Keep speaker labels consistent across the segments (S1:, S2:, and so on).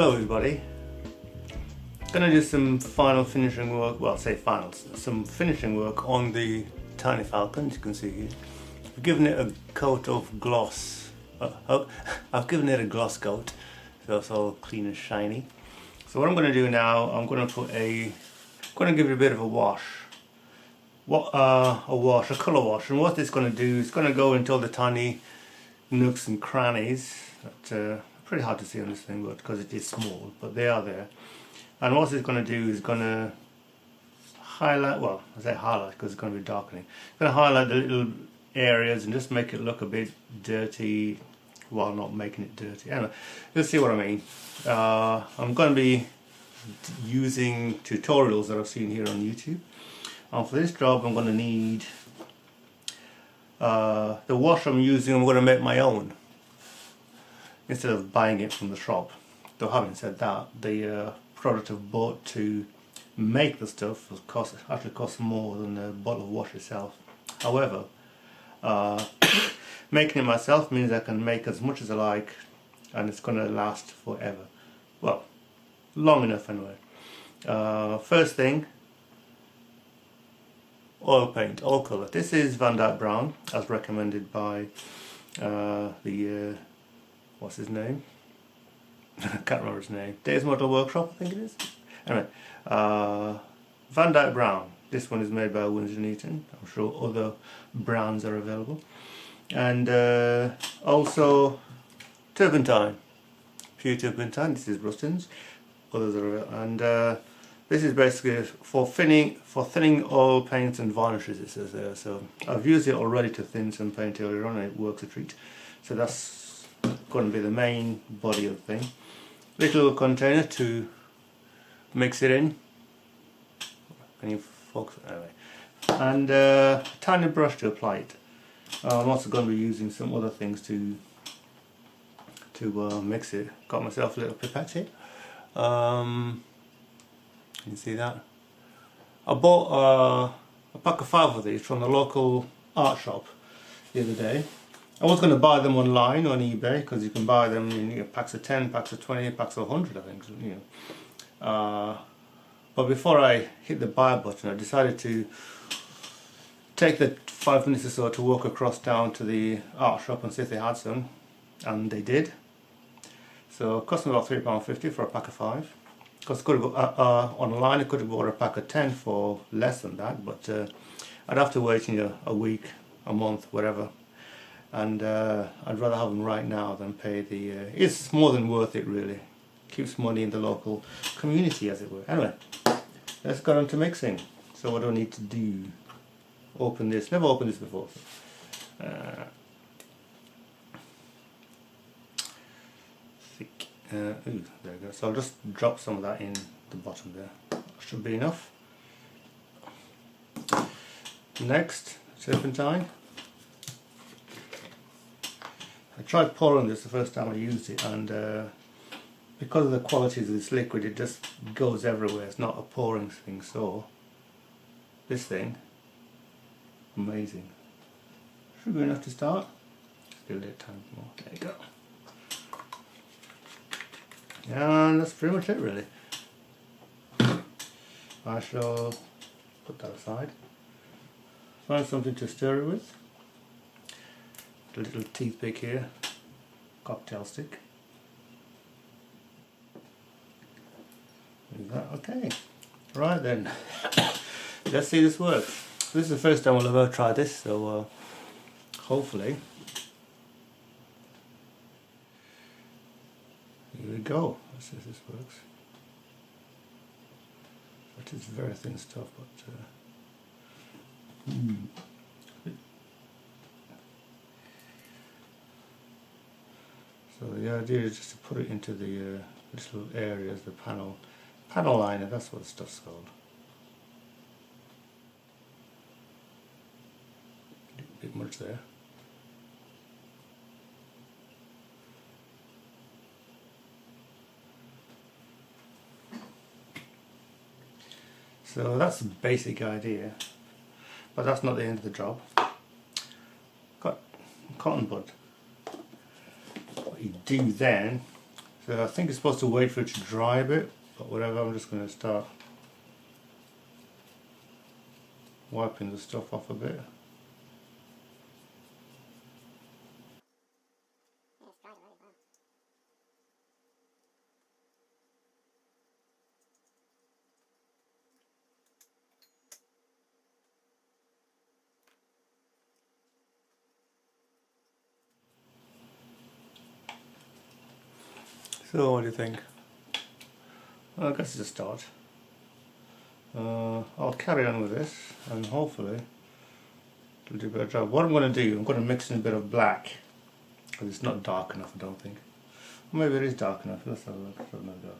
S1: Hello everybody. Gonna do some final finishing work, well say final, some finishing work on the tiny Falcon, as you can see here. I've given it a coat of gloss, I've given it a gloss coat, so it's all clean and shiny. So what I'm gonna do now, I'm gonna give it a bit of a wash. A colour wash, and what it's gonna do is gonna go into all the tiny nooks and crannies that pretty hard to see on this thing, but because it is small, but they are there. And what it's going to do is going to highlight, well I say highlight because it's going to be darkening, it's going to highlight the little areas and just make it look a bit dirty while not making it dirty. Anyway, you'll see what I mean. I'm going to be using tutorials that I've seen here on YouTube, and for this job I'm going to need the wash I'm using. I'm going to make my own instead of buying it from the shop. Though having said that, the product I've bought to make the stuff actually costs more than the bottle of wash itself. However, making it myself means I can make as much as I like, and it's going to last forever. Well, long enough anyway. First thing, oil paint, oil colour. This is Dyck Brown, as recommended by what's his name? I can't remember his name. Days Model Workshop, I think it is. Anyway, Dyck Brown. This one is made by Winsor & Newton. I'm sure other brands are available. And also turpentine, pure turpentine. This is Rustin's. Others are available. And this is basically for thinning oil paints and varnishes. It says there. So I've used it already to thin some paint earlier on, and it works a treat. So that's going to be the main body of the thing. Little container to mix it in. Can you focus? Anyway, and a tiny brush to apply it. I'm also going to be using some other things to mix it. Got myself a little pipette here. Can you see that? I bought a pack of 5 of these from the local art shop the other day. I was going to buy them online on eBay because you can buy them in packs of 10, packs of 20, packs of 100, I think. You know. But before I hit the buy button, I decided to take the 5 minutes or so to walk across down to the art shop and see if they had some, and they did. So it cost me about £3.50 for a pack of 5. Because online I could have bought a pack of 10 for less than that, but I'd have to wait a week, a month, whatever. And I'd rather have them right now than pay the... it's more than worth it, really. Keeps money in the local community, as it were. Anyway, let's get on to mixing. So what do I need to do? Open this. Never opened this before. Thick. Ooh, there we go. So I'll just drop some of that in the bottom there. That should be enough. Next, turpentine. I tried pouring this the first time I used it, and because of the qualities of this liquid, it just goes everywhere. It's not a pouring thing. So this thing, amazing. Should be enough to start. Still a little time more. There you go. And that's pretty much it, really. I shall put that aside. Find something to stir it with. A little toothpick here, cocktail stick. Like that. Okay, right then. Let's see this works. This is the first time I'll ever try this, so hopefully. Here we go. Let's see if this works. It is very thin stuff, but. So the idea is just to put it into the little areas, the panel liner, that's what the stuff's called. A bit much there. So that's the basic idea, but that's not the end of the job. Got cotton bud. What you do then, So I think it's supposed to wait for it to dry a bit, but whatever, I'm just going to start wiping the stuff off a bit. So what do you think? Well, I guess it's a start. I'll carry on with this and hopefully it'll do a better job. What I'm going to do, I'm going to mix in a bit of black because it's not dark enough, I don't think. Or maybe it is dark enough. Let's have a look. Let's have another go.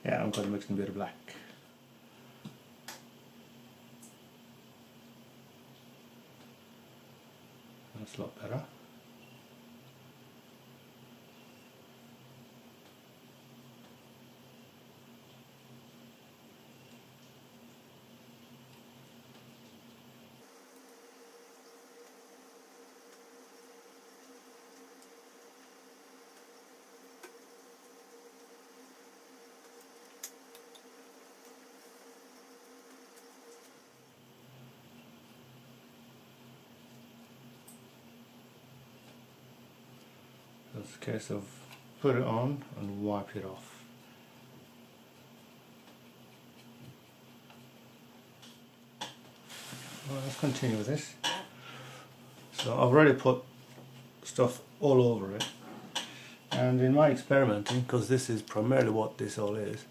S1: Yeah, I'm going to mix in a bit of black. That's a lot better. It's a case of put it on and wipe it off. Well, let's continue with this. So I've already put stuff all over it, and in my experimenting, because this is primarily what this all is,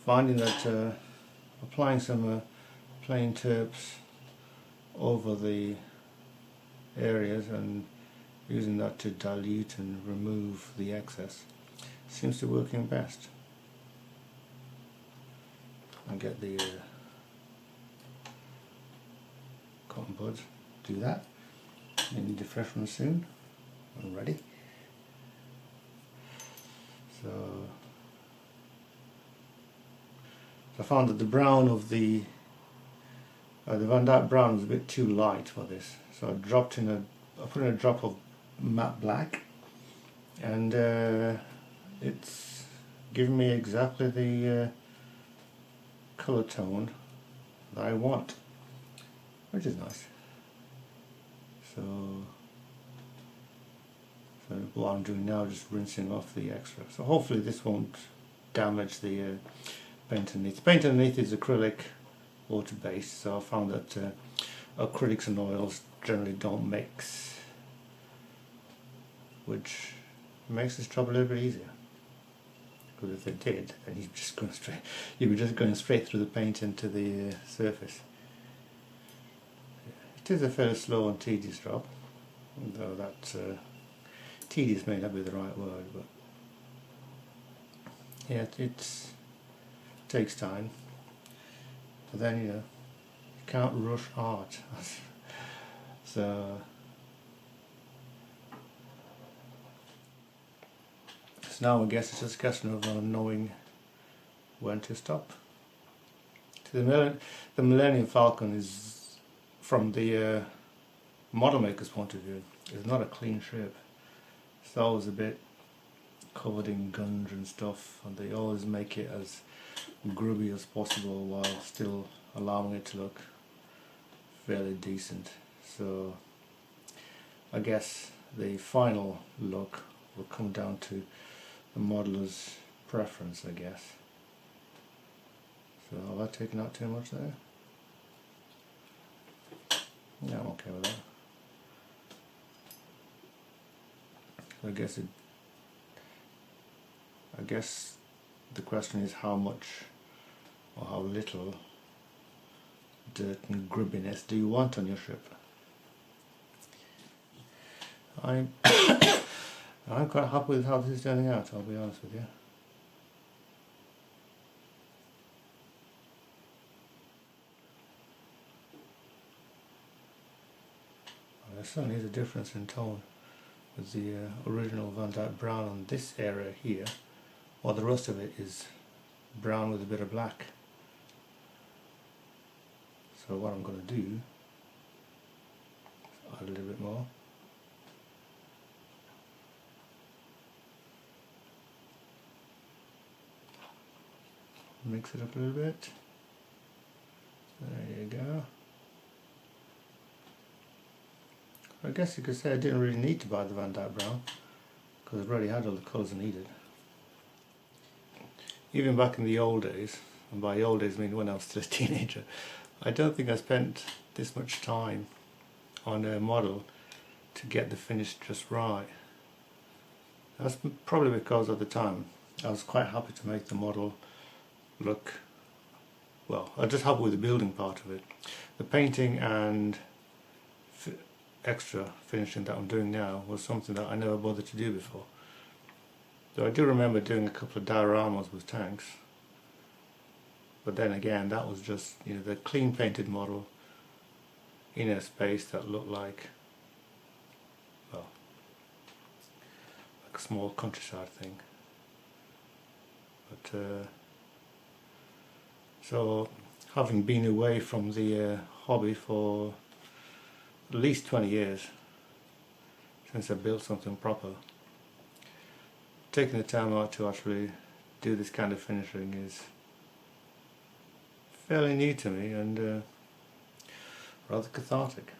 S1: finding that applying some plain terps over the areas and using that to dilute and remove the excess seems to be working best. And get the cotton buds, do that. I need a fresh one soon. I'm ready. So I found that the brown of the Van Dyck Brown was a bit too light for this, so I put in a drop of matte black, and it's given me exactly the colour tone that I want, which is nice. So what I'm doing now is just rinsing off the extra. So hopefully this won't damage the paint underneath. The paint underneath is acrylic water based, so I found that acrylics and oils generally don't mix, which makes this job a little bit easier. Because if they did, then you'd be just going straight through the paint into the surface. It is a fairly slow and tedious job, though that tedious may not be the right word, but yeah, it takes time. But then, you know, you can't rush art. So now I guess it's just a question of knowing when to stop. The Millennium Falcon is, from the model maker's point of view, is not a clean ship. It's always a bit covered in gunge and stuff, and they always make it as grubby as possible while still allowing it to look fairly decent. So I guess the final look will come down to the modeler's preference, I guess. So have I taken out too much there? Yeah, I'm okay with that. So I guess the question is how much or how little dirt and grubbiness do you want on your ship? I'm quite happy with how this is turning out, I'll be honest with you. There certainly is a difference in tone with the original Van Dyck Brown on this area here, while the rest of it is brown with a bit of black. So what I'm going to do is add a little bit more. Mix it up a little bit. There you go. I guess you could say I didn't really need to buy the Dyck Brown because I've already had all the colours I needed. Even back in the old days, and by old days I mean when I was still a teenager, I don't think I spent this much time on a model to get the finish just right. That's probably because at the time I was quite happy to make the model look, well, I was just happy with the building part of it. The painting and extra finishing that I'm doing now was something that I never bothered to do before. So I do remember doing a couple of dioramas with tanks, but then again that was just, you know, the clean painted model in a space that looked like, well, like a small countryside thing. But so having been away from the hobby for at least 20 years since I built something proper, taking the time out to actually do this kind of finishing is fairly new to me and rather cathartic.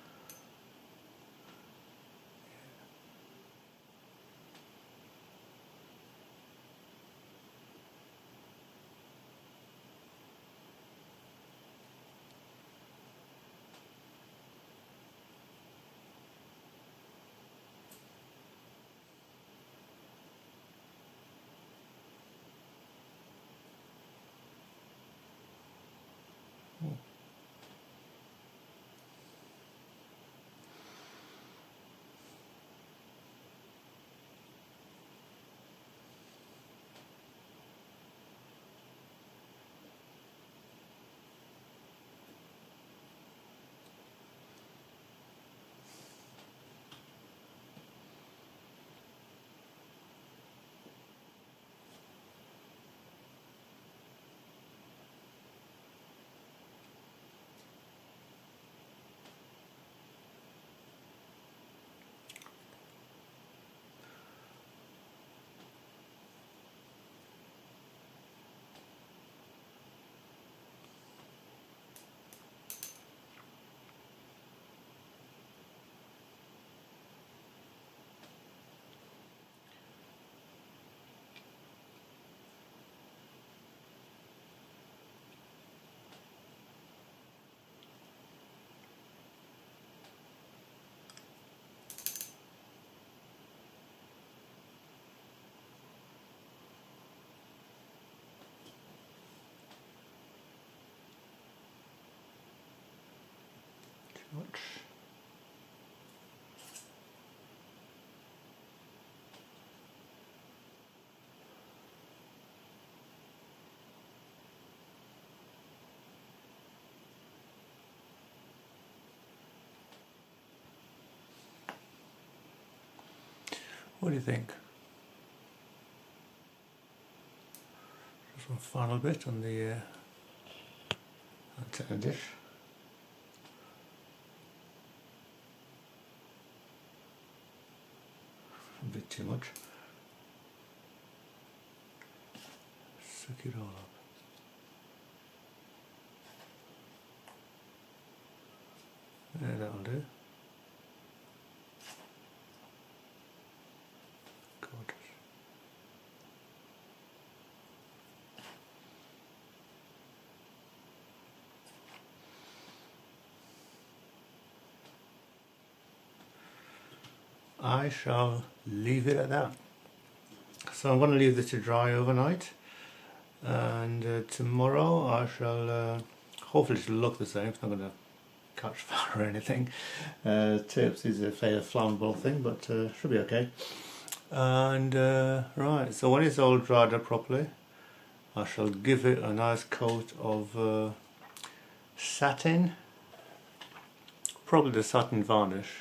S1: Much. What do you think? Just one final bit on the antenna dish. A bit too much. Suck it all up. Yeah, that'll do. Gorgeous. I shall leave it at that. So I'm going to leave this to dry overnight, and tomorrow I shall hopefully it'll look the same. It's not going to catch fire or anything. Tips is a fairly flammable thing, but should be okay. And right, so when it's all dried up properly, I shall give it a nice coat of satin, probably the satin varnish.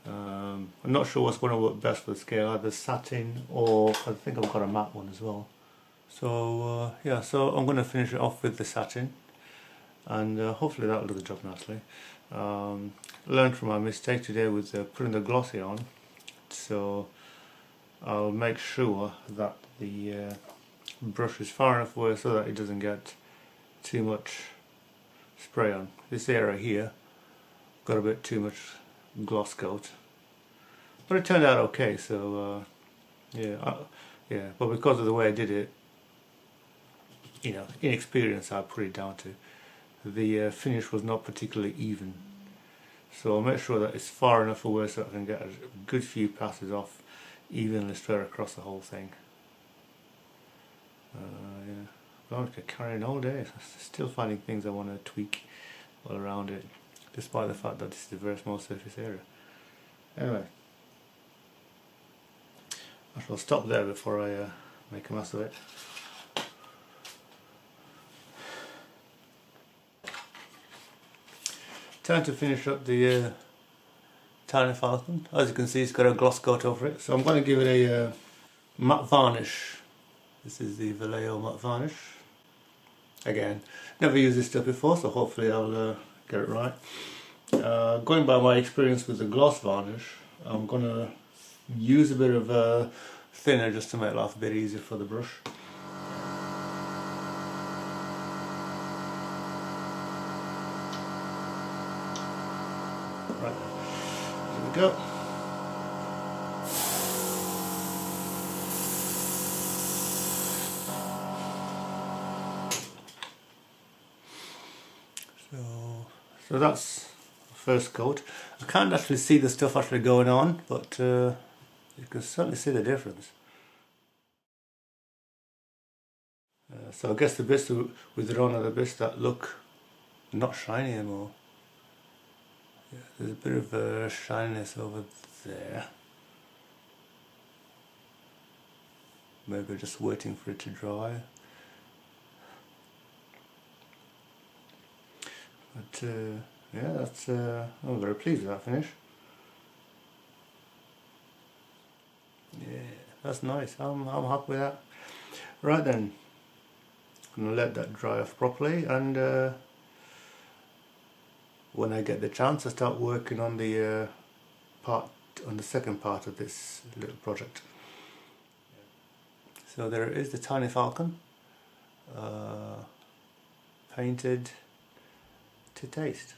S1: I'm not sure what's going to work best for the scale, either satin or I think I've got a matte one as well. So yeah, so I'm going to finish it off with the satin, and hopefully that'll do the job nicely. Learned from my mistake today with putting the glossy on, so I'll make sure that the brush is far enough away so that it doesn't get too much spray on. This area here got a bit too much gloss coat, but it turned out okay. So yeah, but because of the way I did it, you know, inexperience I put it down to, the finish was not particularly even. So I'll make sure that it's far enough away so I can get a good few passes off evenly straight across the whole thing. Yeah, well, I could carry on all day. Still finding things I want to tweak all around it, despite the fact that this is a very small surface area. Anyway, I shall stop there before I make a mess of it. Time to finish up the tiny Falcon. As you can see, it's got a gloss coat over it, so I'm going to give it a matte varnish. This is the Vallejo matte varnish. Again, never used this stuff before, so hopefully I'll get it right. Going by my experience with the gloss varnish, I'm going to use a bit of thinner just to make life a bit easier for the brush. Right, here we go. So that's the first coat. I can't actually see the stuff actually going on, but you can certainly see the difference. So I guess the bits with the are the bits that look not shiny anymore. Yeah, there's a bit of shininess over there. Maybe just waiting for it to dry. But yeah, that's I'm very pleased with that finish. Yeah, that's nice. I'm happy with that. Right then, I'm gonna let that dry off properly, and when I get the chance, I start working on the second part of this little project. So there is the tiny Falcon, painted to taste.